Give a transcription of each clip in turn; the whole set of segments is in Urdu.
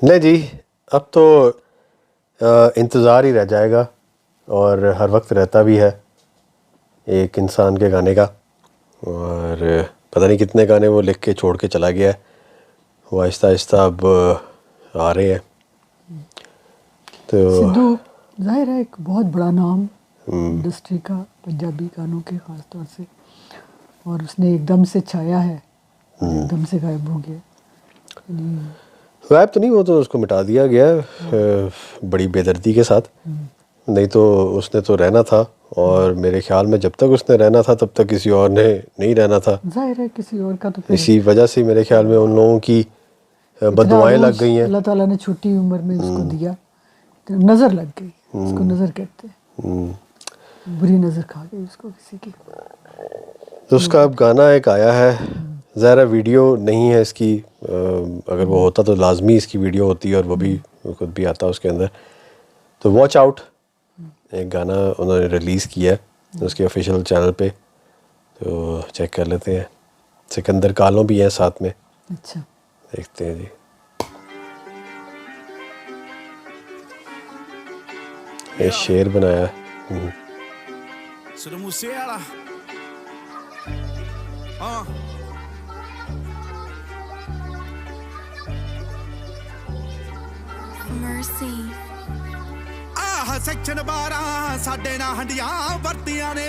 نہیں جی اب تو انتظار ہی رہ جائے گا اور ہر وقت رہتا بھی ہے ایک انسان کے گانے کا، اور پتہ نہیں کتنے گانے وہ لکھ کے چھوڑ کے چلا گیا ہے، وہ آہستہ آہستہ اب آ رہے ہیں. تو سدھو ظاہر ہے ایک بہت بڑا نام انڈسٹری کا، پنجابی گانوں کے خاص طور سے، اور اس نے ایک دم سے چھایا ہے، ایک دم سے غائب ہو گیا. غائب تو نہیں، وہ تو اس کو مٹا دیا گیا بڑی بے دردی کے ساتھ، نہیں تو اس نے تو رہنا تھا، اور میرے خیال میں جب تک اس نے رہنا تھا تب تک کسی اور نے نہیں رہنا تھا. ظاہر ہے کسی اور کا تو اسی وجہ سے میرے خیال میں ان لوگوں کی بددعائیں لگ گئی ہیں. اللہ تعالیٰ نے چھوٹی عمر میں اس کو دیا، تو نظر لگ گئی، اس کو نظر کہتے ہیں، بری نظر کھا گئی اس کو کسی کی. تو اس کا اب گانا ایک آیا ہے، ظاہر ویڈیو نہیں ہے اس کی، اگر وہ ہوتا تو لازمی اس کی ویڈیو ہوتی اور وہ بھی خود بھی آتا اس کے اندر. تو واچ آؤٹ ایک گانا انہوں نے ریلیز کیا ہے اس کے آفیشیل چینل پہ، تو چیک کر لیتے ہیں. سکندر کالوں بھی ہیں ساتھ میں، اچھا دیکھتے ہیں جی. یہ شعر بنایا ہے. Sido Musiala. Mercy. ਸੈਕਸ਼ਨ 12 ਸਾਡੇ ਨਾਲ ਹੰਡੀਆਂ ਵਰਤੀਆਂ ਨੇ,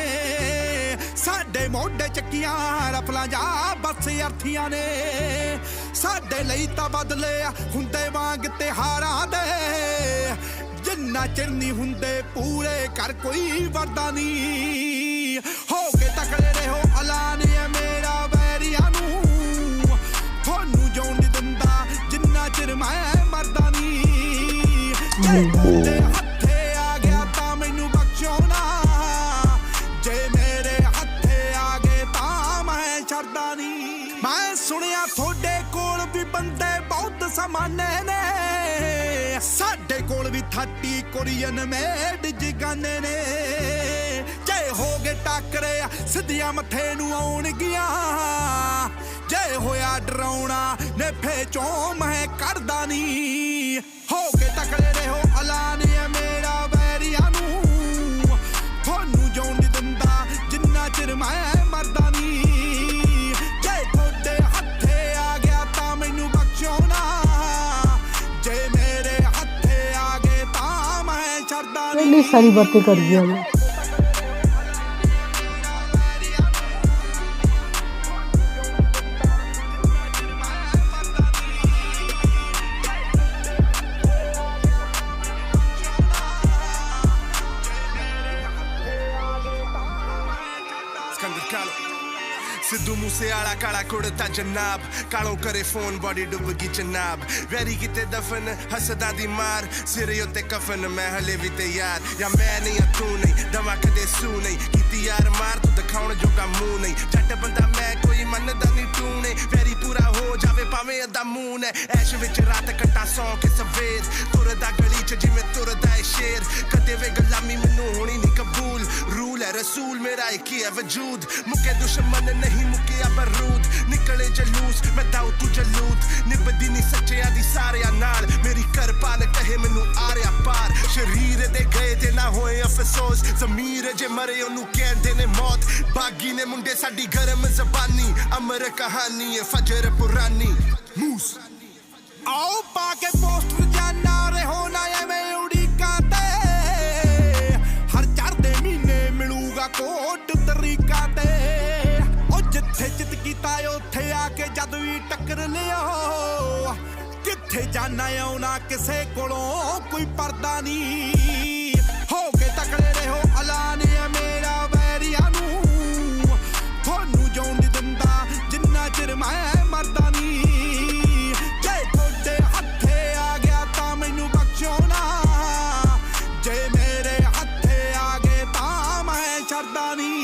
ਸਾਡੇ ਮੋਢੇ ਚੱਕੀਆਂ ਰਫਲਾਂ ਜਾ ਬੱਸ ਅਰਥੀਆਂ ਨੇ, ਸਾਡੇ ਲਈ ਤਾਂ ਬਦਲੇ ਹੁੰਦੇ ਵਾਂਗ ਤਿਹਾਰਾਂ ਦੇ, ਜਿੰਨਾ ਚਿਰ ਨਹੀਂ ਹੁੰਦੇ ਪੂਰੇ ਕਰ ਕੋਈ ਵਰਦਾ ਨਹੀਂ, ਹੋ ਕੇ ਤਕੜੇ ਰਹੋ ਐਲਾਨ ਹੈ ਮੇਰਾ ਵੈਰੀਆਂ ਨੂੰ, ਤੁਹਾਨੂੰ ਜਿਉਣ ਨਹੀਂ ਦਿੰਦਾ ਜਿੰਨਾ ਚਿਰ ਮੈਂ ਮਰਦਾ ਨਹੀਂ, ਜੇ ਹੱਥੇ ਆ ਗਿਆ ਤਾਂ ਮੈਨੂੰ ਬਖਸ਼ੋ ਨਾ, ਜੇ ਮੇਰੇ ਹੱਥੇ ਆ ਗਏ ਤਾਂ ਮੈਂ ਛੱਡਦਾ ਨਹੀਂ. ਮੈਂ ਸੁਣਿਆ ਤੁਹਾਡੇ ਕੋਲ ਵੀ ਬੰਦੇ ਬਹੁਤ ਸਮਾਨੇ ਨੇ, ਸਾਡੇ ਕੋਲ ਵੀ 30 ਕੋਰੀਅਨ ਮੇਡ ਜਗਾਨੇ ਨੇ, ਜੇ ਹੋ ਗਏ ਟੱਕਰੇ ਸਿੱਧੀਆਂ ਮੱਥੇ ਨੂੰ ਆਉਣਗੀਆਂ, ਜੇ ਹੋਇਆ ਡਰਾਉਣਾ ਨੇਫੇ ਚੋਂ ਮੈਂ ਕਰਦਾ ਨਹੀਂ, ਹੋ ਕੇ ਤਕੜੇ ਰਹੋ ਐਲਾਨ ਹੈ ਮੇਰਾ ਵੈਰੀਆਂ ਨੂੰ, ਤੁਹਾਨੂੰ ਜਿਉਣ ਨਹੀਂ ਦਿੰਦਾ ਜਿੰਨਾ ਚਿਰ ਮੈਂ ਮਰਦਾ ਨਹੀਂ, ਜੇ ਤੁਹਾਡੇ ਹੱਥੇ ਆ ਗਿਆ ਤਾਂ ਮੈਨੂੰ ਬਖਸ਼ੋ ਨਾ, ਜੇ ਮੇਰੇ ਹੱਥੇ ਆ ਗਏ ਤਾਂ ਮੈਂ ਛੱਡਦਾ ਨਹੀਂ. ساری باتیں کر دیا وہ. ਸਿੱਧੂ ਮੂਸੇ ਵਾਲਾ ਕਾਲਾ ਕੁੜਤਾ ਜਨਾਬ, ਕਾਲੋਂ ਕਰੇ ਫੋਨ ਬੋਡੀ ਡੁੱਬ ਗਈ ਜਨਾਬ, ਵੈਰੀ ਕਿਤੇ ਦਫਨ ਹੱਸਦਾ ਦੀ ਮਾਰ, ਸਿਰੇ ਉੱਤੇ ਕਫਨ ਮੈਂ ਹਲੇ ਵੀ ਤੇ ਯਾਰ, ਜਾਂ ਮੈਂ ਨਹੀਂ ਆ ਤੂੰ ਨਹੀਂ ਦਵਾ ਕਦੇ ਸੂ ਨਹੀਂ, ਕੀਤੀ ਯਾਰ ਮਾਰ ਤੂੰ ਦਿਖਾਉਣ ਜੋਗਾ ਮੂੰਹ ਨਹੀਂ, ਜੱਟ ਬੰਦਾ ਮੈਂ ਕੋਈ ਮੰਨਦਾ ਨਹੀਂ ਤੂੰ ਨੇ, ਵੈਰੀ ਪੂਰਾ ਹੋ ਜਾਵੇ ਭਾਵੇਂ ਅੱਧਾ ਮੂੰਹ ਨੇ, ਐਸ਼ ਵਿੱਚ ਰਾਤ ਕੱਟਾ ਸੌਂ ਕੇ ਸਵੇਰ, ਤੁਰਦਾ ਗਲੀ ਚ ਜਿਵੇਂ ਤੁਰਦਾ ਏ ਸ਼ੇਰ, ਕਦੇ ਵੇ ਗੁਲਾਮੀ ਮੈਨੂੰ ਹੋਣੀ ਨਹੀਂ ਕਬੂਲ, ਰੂਲ ਹੈ ਰਸੂਲ ਮੇਰਾ ਇੱਕ ਹੀ ਹੈ ਵਜੂਦ, ਮੁੱਕੇ ਦੁਸ਼ਮਣ ਨਹੀਂ ਮੁੱਕਿਆ ਬਰੂਦ, ਨਿਕਲੇ ਜਲੂਸ ਮੈਂ ਦਾਉ ਤੂੰ ਜਲੂਦ, ਨਿਭਦੀ ਨਹੀਂ ਸੱਚਿਆਂ ਦੀ ਸਾਰਿਆਂ ਨਾਲ, ਮੇਰੀ ਕਰਪਾਨ ਕਹੇ ਮੈਨੂੰ ਆਰਿਆ ਪਾਰ, ਸ਼ਰੀਰ ਦੇ ਗਏ ਤੇ ਨਾ ਹੋਏ ਅਫਸੋਸ, ਜ਼ਮੀਰ ਜੇ ਮਰੇ ਉਹਨੂੰ ਕਹਿੰਦੇ ਨੇ ਮੌਤ, ਬਾਗੀ ਨੇ ਮੁੰਡੇ ਸਾਡੀ ਗਰਮ ਜ਼ਬਾਨੀ, ਅਮਰ ਕਹਾਣੀ ਹੈ ਫਜਰ ਪੁਰਾਨੀ. ਮੂਸ ਆਓ ਪਾ ਕੇ ਪੋਸਟਰ ਜਾਨਾ ਰਹੋ ਨਾ ਐਵੇਂ ਉਡੀਕਾਂ ਤੇ, ਹਰ ਚੜ੍ਹਦੇ ਮਹੀਨੇ ਮਿਲੂਗਾ ਕੋਟ ਤਰੀਕਾਂ ਤੇ, ਜਿੱਥੇ ਜਿੱਤ ਕੀਤਾ ਉੱਥੇ ਆ ਕੇ ਜਦ ਵੀ ਟੱਕਰ ਲਿਓ, ਕਿੱਥੇ ਜਾਣਾ ਆਉਣਾ ਕਿਸੇ ਕੋਲੋਂ ਕੋਈ ਪਰਦਾ ਨਹੀਂ, ਹੋ ਕੇ ਤਕੜੇ ਰਹੋ ਐਲਾਨ ਹੈ ਮੇਰਾ ਵੈਰੀਆਂ ਨੂੰ, ਤੁਹਾਨੂੰ ਜਿਉਣ ਨਹੀਂ ਦਿੰਦਾ ਜਿੰਨਾ ਚਿਰ ਮੈਂ ਮਰਦਾ ਨਹੀਂ, ਜੇ ਤੁਹਾਡੇ ਹੱਥੇ ਆ ਗਿਆ ਤਾਂ ਮੈਨੂੰ ਬਖਸ਼ੋ ਨਾ, ਜੇ ਮੇਰੇ ਹੱਥੇ ਆ ਗਏ ਤਾਂ ਮੈਂ ਛੱਡਦਾ ਨਹੀਂ.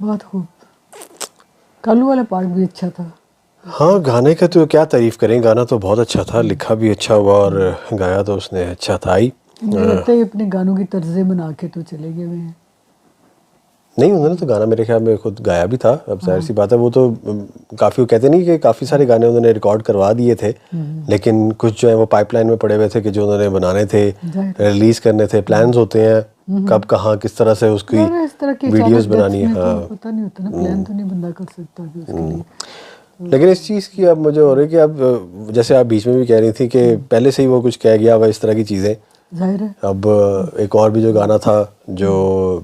بہت خوب. کالو والا پارٹ بھی اچھا تھا. ہاں گانے کا تو کیا تعریف کریں, گانا تو بہت اچھا تھا, لکھا بھی اچھا ہوا اور گایا تو اس نے اچھا تھا ہی. مجھے لگتا ہے اپنے گانوں کی طرزیں بنا کے تو چلے گئے ہوئے ہیں. نہیں انہوں نے تو گانا میرے خیال میں خود گایا بھی تھا. اب ظاہر سی بات ہے وہ تو کافی, وہ کہتے نہیں کہ کافی سارے گانے انہوں نے ریکارڈ کروا دیے تھے, لیکن کچھ جو ہیں وہ پائپ لائن میں پڑے ہوئے تھے کہ جو انہوں نے بنانے تھے, ریلیز کرنے تھے. پلانز ہوتے ہیں کب کہاں کس طرح سے اس کی اس طرح کی ویڈیوز بنانی ہے. ہاں پتہ نہیں ہوتا نا, پلان تو نہیں بندہ کر سکتا کہ اس کے لیے. لیکن اس چیز کی اب مجھے ہو رہی ہے کہ اب جیسے آپ بیچ میں بھی کہہ رہی تھی کہ پہلے سے ہی وہ کچھ کہہ گیا ہوا اس طرح کی چیزیں. ظاہر ہے. اب ایک اور بھی جو گانا تھا جو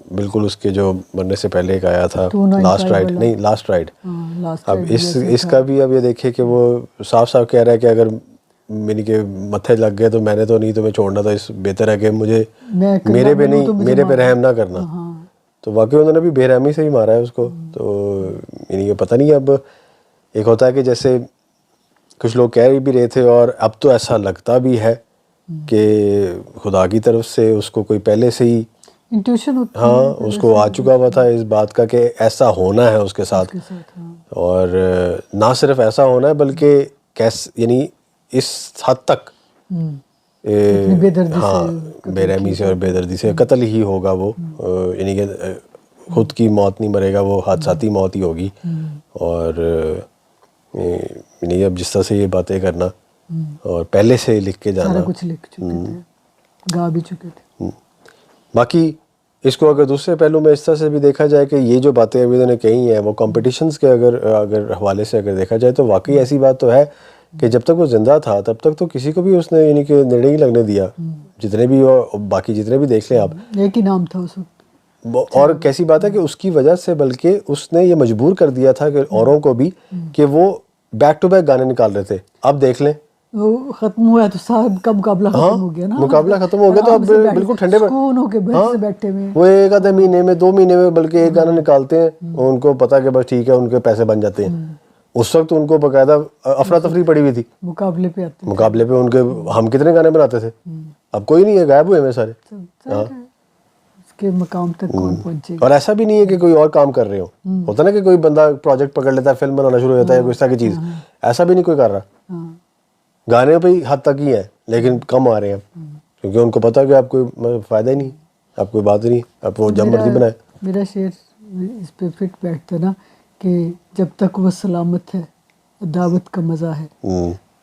بالکل اس کے جو مرنے سے پہلے ایک آیا تھا, لاسٹ رائڈ, نہیں لاسٹ رائڈ. اب اس کا بھی اب یہ دیکھیں کہ وہ صاف صاف کہہ رہا ہے کہ اگر میری کے متھے لگ گئے تو میں نے تو نہیں تمہیں چھوڑنا, تو اس بہتر ہے کہ مجھے میرے پہ نہیں, میرے پہ رحم نہ کرنا. تو واقعی انہوں نے بھی بے رحمی سے ہی مارا ہے اس کو. تو یعنی پتہ نہیں, اب ایک ہوتا ہے کہ جیسے کچھ لوگ کہہ بھی رہے تھے اور اب تو ایسا لگتا بھی ہے کہ خدا کی طرف سے اس کو کوئی پہلے سے ہی انٹیوشن ہوتی ہے. ہاں اس کو آ چکا ہوا تھا اس بات کا کہ ایسا ہونا ہے اس کے ساتھ. اور نہ صرف ایسا ہونا ہے بلکہ یعنی اس حد تک ہاں بے رحمی سے اور بے دردی سے قتل ہی ہوگا وہ. یعنی کہ خود کی موت نہیں مرے گا, وہ حادثاتی موت ہی ہوگی. اور یعنی اب جس طرح سے یہ باتیں کرنا اور پہلے سے لکھ کے جانا, سارا کچھ لکھ چکے تھے, گا بھی چکے تھے. باقی اس کو اگر دوسرے پہلو میں اس طرح سے بھی دیکھا جائے کہ یہ جو باتیں ابھی انہوں نے کہی ہیں وہ کمپٹیشنز کے اگر حوالے سے اگر دیکھا جائے تو واقعی ایسی بات تو ہے کہ جب تک وہ زندہ تھا تب تک تو کسی کو بھی اس نے یعنی کہ نیڑے ہی لگنے دیا. جتنے بھی باقی جتنے بھی دیکھ لیں آپ, ایک ہی نام تھا اس وقت. اور کیسی بات ہے کہ اس کی وجہ سے بلکہ اس نے یہ مجبور کر دیا تھا کہ اوروں کو بھی کہ وہ بیک ٹو بیک گانے نکال رہے تھے. اب دیکھ لیں وہ ختم ہوا ہے تو صاحب کا مقابلہ ختم ہو گیا نا, مقابلہ ختم ہو گیا تو اب بالکل ٹھنڈے سکون ہو کے بیٹھے ہوئے. وہ ایک آدھے مہینے میں 2 مہینے میں بلکہ ایک گانا نکالتے ہیں, ان کو پتا کہ بس ٹھیک ہے ان کے پیسے بن جاتے ہیں. اس وقت ان کو باقاعدہ افراتفری پڑی ہوئی تھی, مقابلے پہ آتے, مقابلے پہ ان کے ہم کتنے گانے بناتے تھے, اب کوئی نہیں ہے, غائب ہوئے ہیں سارے. اس کے مقام تک کون پہنچے. اور ایسا بھی نہیں ہے کہ کوئی اور کام کر رہے ہو, ہوتا نا کہ کوئی بندہ پروجیکٹ پکڑ لیتا ہے, فلم بنانا شروع ہو جاتا ہے کوئی اس طرح کی چیز, ایسا بھی نہیں کوئی کر رہا. گانے پہ حد تک ہی ہیں لیکن کم آ رہے ہیں کیونکہ ان کو پتا کہ آپ کوئی فائدہ ہی نہیں, آپ کوئی بات نہیں, آپ وہ جب مرضی بنائے. میرا شعر اس پہ فٹ بیٹھتا نا کہ جب تک وہ سلامت ہے دعوت کا مزہ ہے,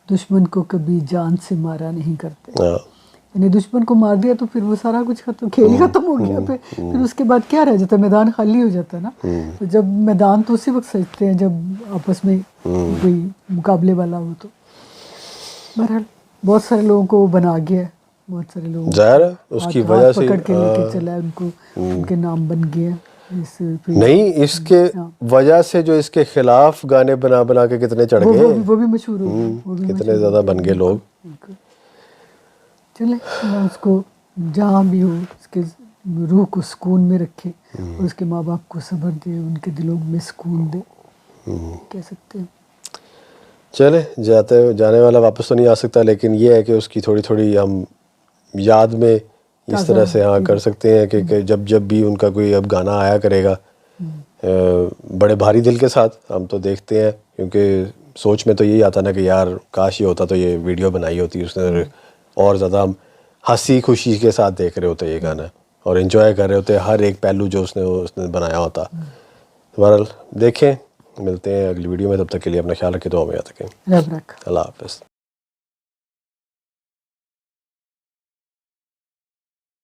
دشمن کو کبھی جان سے مارا نہیں کرتے. یعنی دشمن کو مار دیا تو پھر وہ سارا کچھ ختم, کھیل ہی ختم ہو گیا. پھر اس کے بعد کیا رہ جاتا ہے, میدان خالی ہو جاتا ہے نا. تو جب میدان تو اسی وقت سجتے ہیں جب آپس میں کوئی مقابلے والا ہو. تو بہرحال بہت سارے لوگوں کو وہ بنا گیا ہے, بہت سارے لوگ ظاہر ہے اس کی وجہ سے پکڑ کے لے کے چلا ہے, ان کو ان کے نام بن گئے ہیں. نہیں اس کے وجہ سے جو اس کے خلاف گانے بنا بنا کے کتنے چڑھ گئے, وہ بھی مشہور ہو گئے, کتنے زیادہ بن گئے لوگ. چلے اللہ اس کو جہاں بھی ہو اس کے روح کو سکون میں رکھے اور اس کے ماں باپ کو صبر دے, ان کے دلوں میں سکون دے, کہہ سکتے ہیں. چلے جانے والا واپس تو نہیں آ سکتا, لیکن یہ ہے کہ اس کی تھوڑی تھوڑی ہم یاد میں اس طرح سے ہاں کر سکتے ہیں کہ جب بھی ان کا کوئی اب گانا آیا کرے گا بڑے بھاری دل کے ساتھ ہم تو دیکھتے ہیں, کیونکہ سوچ میں تو یہی آتا نا کہ یار کاش یہ ہوتا تو یہ ویڈیو بنائی ہوتی اس نے, اور زیادہ ہم ہنسی خوشی کے ساتھ دیکھ رہے ہوتے یہ گانا اور انجوائے کر رہے ہوتے ہر ایک پہلو جو اس نے بنایا ہوتا. بہرحال دیکھیں, ملتے ہیں اگلی ویڈیو میں, تب تک کے لیے اپنا خیال رکھیں, تو ہمیں یاد رکھیں. رب رکھ. اللہ حافظ.